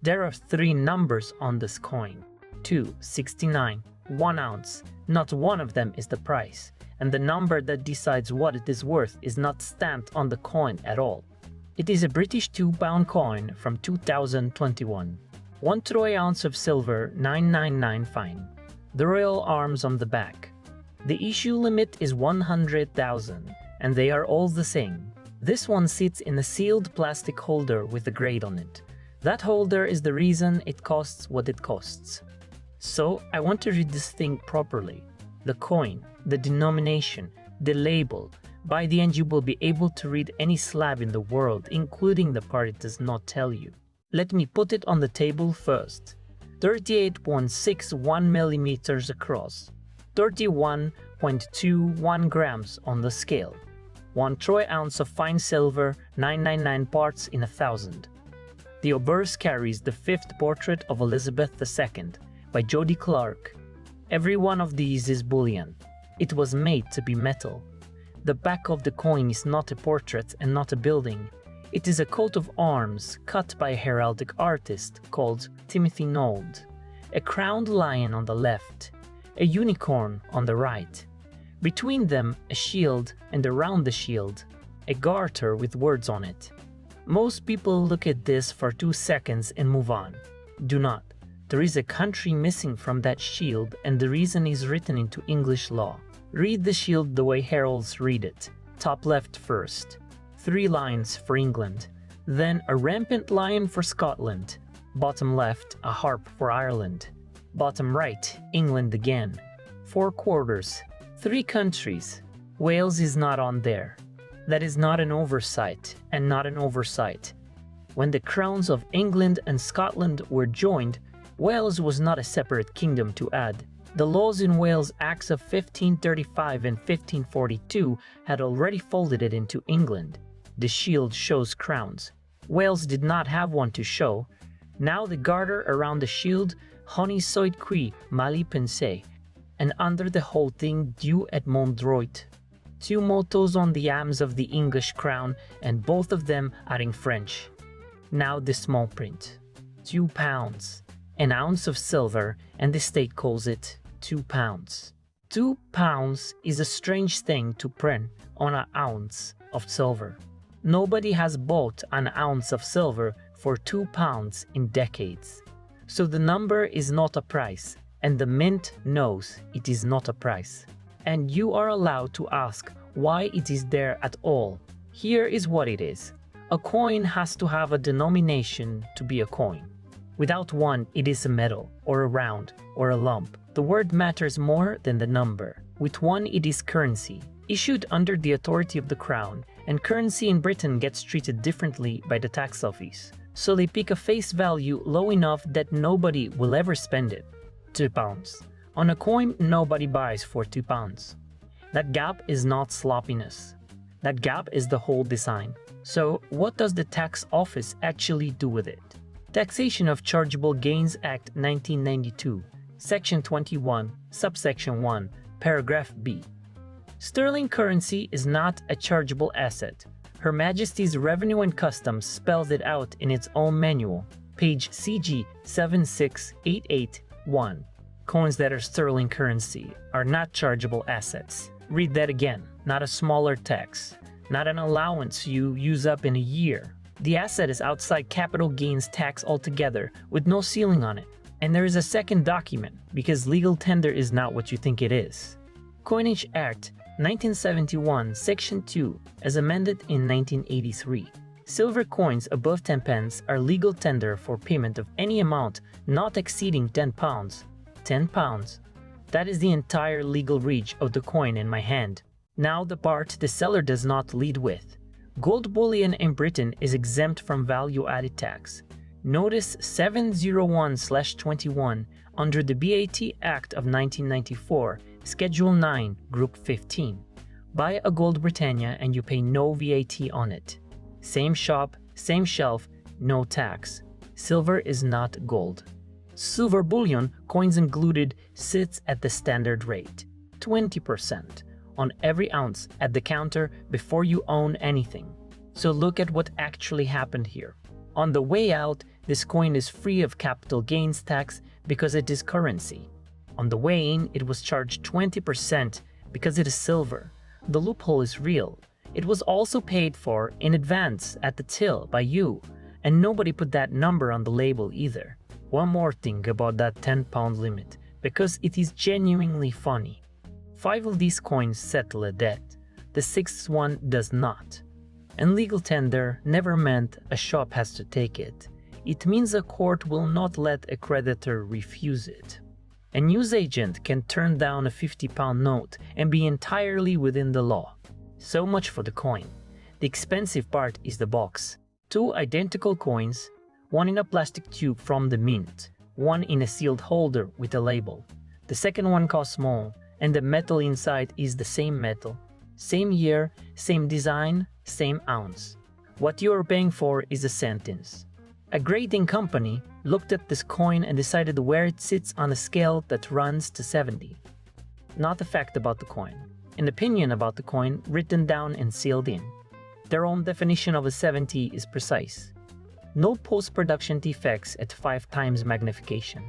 There are 3 numbers on this coin: 269, 1 ounce. Not one of them is the price, and the number that decides what it is worth is not stamped on the coin at all. It is a British £2 coin from 2021. 1 troy ounce of silver, 999 fine. The royal arms on the back. The issue limit is 100,000, and they are all the same. This one sits in a sealed plastic holder with a grade on it. That holder is the reason it costs what it costs. So I want to read this thing properly. The coin, the denomination, the label. By the end you will be able to read any slab in the world, including the part it does not tell you. Let me put it on the table first. 38.61 millimeters across. 31.21 grams on the scale. 1 troy ounce of fine silver, 999 parts in 1,000. The obverse carries the 5th portrait of Elizabeth II by Jody Clark. Every one of these is bullion. It was made to be metal. The back of the coin is not a portrait and not a building. It is a coat of arms cut by a heraldic artist called Timothy Nold. A crowned lion on the left, a unicorn on the right. Between them, a shield, and around the shield, a garter with words on it. Most people look at this for 2 seconds and move on. Do not. There is a country missing from that shield, and the reason is written into English law. Read the shield the way heralds read it. Top left first. 3 lines for England. Then a rampant lion for Scotland. Bottom left, a harp for Ireland. Bottom right, England again. 4 quarters. 3 countries. Wales is not on there. That is not an oversight, and not an oversight. When the crowns of England and Scotland were joined, Wales was not a separate kingdom to add. The laws in Wales Acts of 1535 and 1542 had already folded it into England. The shield shows crowns. Wales did not have one to show. Now the garter around the shield, honi soit qui, mali pense, and under the whole thing due et mon droit. 2 mottos on the arms of the English crown, and both of them are in French. Now the small print. 2 pounds. An ounce of silver, and the state calls it 2 pounds. 2 pounds is a strange thing to print on an ounce of silver. Nobody has bought an ounce of silver for 2 pounds in decades. So the number is not a price, and the mint knows it is not a price. And you are allowed to ask why it is there at all. Here is what it is. A coin has to have a denomination to be a coin. Without one, it is a medal, or a round, or a lump. The word matters more than the number. With one, it is currency, issued under the authority of the crown, and currency in Britain gets treated differently by the tax office. So they pick a face value low enough that nobody will ever spend it. 2 pounds. On a coin, nobody buys for 2 pounds. That gap is not sloppiness. That gap is the whole design. So what does the tax office actually do with it? Taxation of Chargeable Gains Act 1992, Section 21, Subsection 1, Paragraph B. Sterling currency is not a chargeable asset. Her Majesty's Revenue and Customs spells it out in its own manual, page CG 76881. Coins that are sterling currency are not chargeable assets. Read that again. Not a smaller tax. Not an allowance you use up in a year. The asset is outside capital gains tax altogether, with no ceiling on it. And there is a second document, because legal tender is not what you think it is. Coinage Act 1971, Section 2, as amended in 1983. Silver coins above 10 pence are legal tender for payment of any amount not exceeding 10 pounds. 10 pounds. That is the entire legal reach of the coin in my hand. Now the part the seller does not lead with. Gold bullion in Britain is exempt from value-added tax. Notice 701/21 under the VAT Act of 1994, Schedule 9, Group 15. Buy a gold Britannia and you pay no VAT on it. Same shop, same shelf, no tax. Silver is not gold. Silver bullion, coins included, sits at the standard rate, 20%, on every ounce at the counter before you own anything. So look at what actually happened here. On the way out, This coin is free of capital gains tax because it is currency. On the way in, it was charged 20% because it is silver. The loophole is real. It was also paid for in advance at the till by you, and nobody put that number on the label either. One more thing about that £10 limit, because it is genuinely funny. 5 of these coins settle a debt. The 6th one does not. And legal tender never meant a shop has to take it. It means a court will not let a creditor refuse it. A newsagent can turn down a £50 note and be entirely within the law. So much for the coin. The expensive part is the box. 2 identical coins, one in a plastic tube from the mint, one in a sealed holder with a label. The second one costs more, and the metal inside is the same metal. Same year, same design, same ounce. What you are paying for is a sentence. A grading company looked at this coin and decided where it sits on a scale that runs to 70. Not a fact about the coin. An opinion about the coin written down and sealed in. Their own definition of a 70 is precise. No post-production defects at 5 times magnification.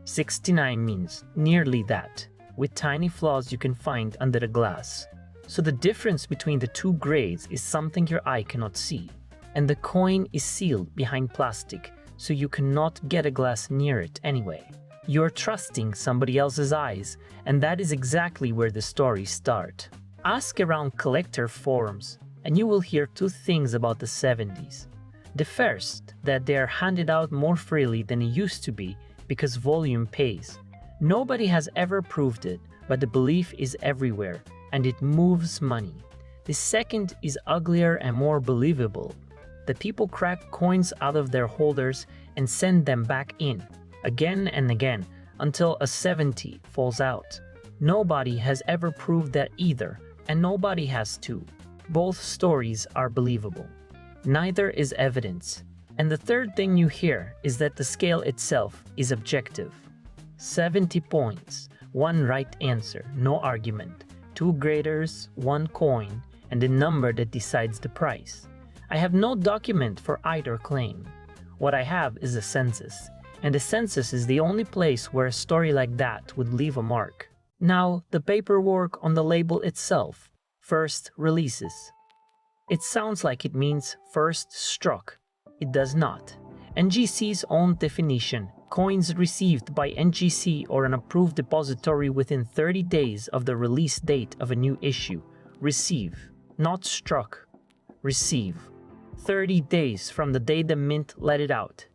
69 means nearly that, with tiny flaws you can find under the glass. So the difference between the 2 grades is something your eye cannot see. And the coin is sealed behind plastic, so you cannot get a glass near it anyway. You're trusting somebody else's eyes, and that is exactly where the stories start. Ask around collector forums, and you will hear 2 things about the 70s. The first, that they are handed out more freely than it used to be because volume pays. Nobody has ever proved it, but the belief is everywhere, and it moves money. The second is uglier and more believable. The people crack coins out of their holders and send them back in, again and again, until a 70 falls out. Nobody has ever proved that either, and nobody has to. Both stories are believable. Neither is evidence. And the third thing you hear is that the scale itself is objective. 70 points, 1 right answer, no argument, 2 graders, 1 coin, and a number that decides the price. I have no document for either claim. What I have is a census, and a census is the only place where a story like that would leave a mark. Now, the paperwork on the label itself. First releases. It sounds like it means first struck. It does not. NGC's own definition, coins received by NGC or an approved depository within 30 days of the release date of a new issue. Receive, not struck. Receive. 30 days from the day the mint let it out.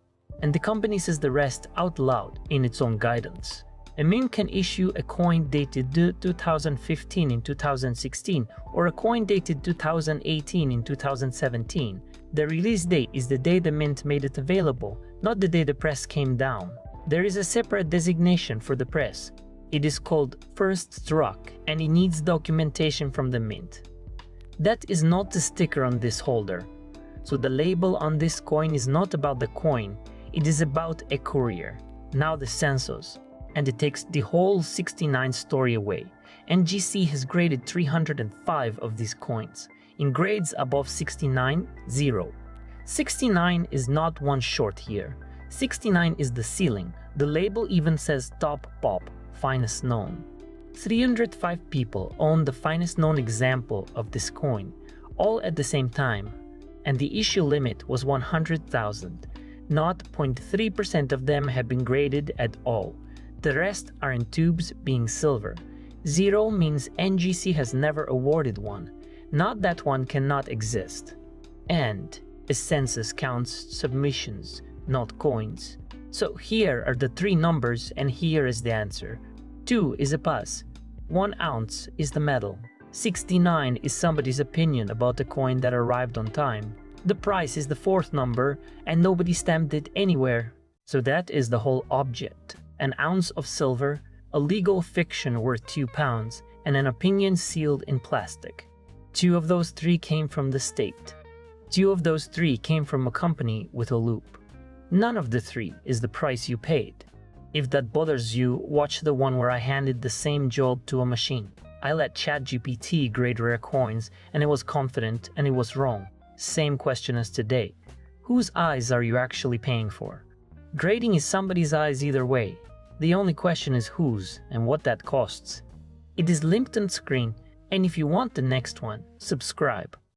And the company says the rest out loud in its own guidance. A mint can issue a coin dated 2015 in 2016 or a coin dated 2018 in 2017. The release date is the day the mint made it available, not the day the press came down. There is a separate designation for the press. It is called first struck, and it needs documentation from the mint. That is not the sticker on this holder. So the label on this coin is not about the coin, it is about a courier. Now the census. And it takes the whole 69 story away. NGC has graded 305 of these coins. In grades above 69, 0. 69 is not one short here. 69 is the ceiling. The label even says top pop, finest known. 305 people own the finest known example of this coin, all at the same time. And the issue limit was 100,000. Not 0.3% of them have been graded at all. The rest are in tubes being silver. 0 means NGC has never awarded one. Not that one cannot exist. And a census counts submissions, not coins. So here are the 3 numbers and here is the answer. 2 is a pass. 1 ounce is the metal. 69 is somebody's opinion about the coin that arrived on time. The price is the 4th number and nobody stamped it anywhere. So that is the whole object. An ounce of silver, a legal fiction worth £2, and an opinion sealed in plastic. 2 of those 3 came from the state. 2 of those 3 came from a company with a loop. None of the 3 is the price you paid. If that bothers you, watch the one where I handed the same job to a machine. I let ChatGPT grade rare coins, and it was confident and it was wrong. Same question as today. Whose eyes are you actually paying for? Grading is somebody's eyes either way. The only question is whose and what that costs. It is linked on screen, and if you want the next one, subscribe.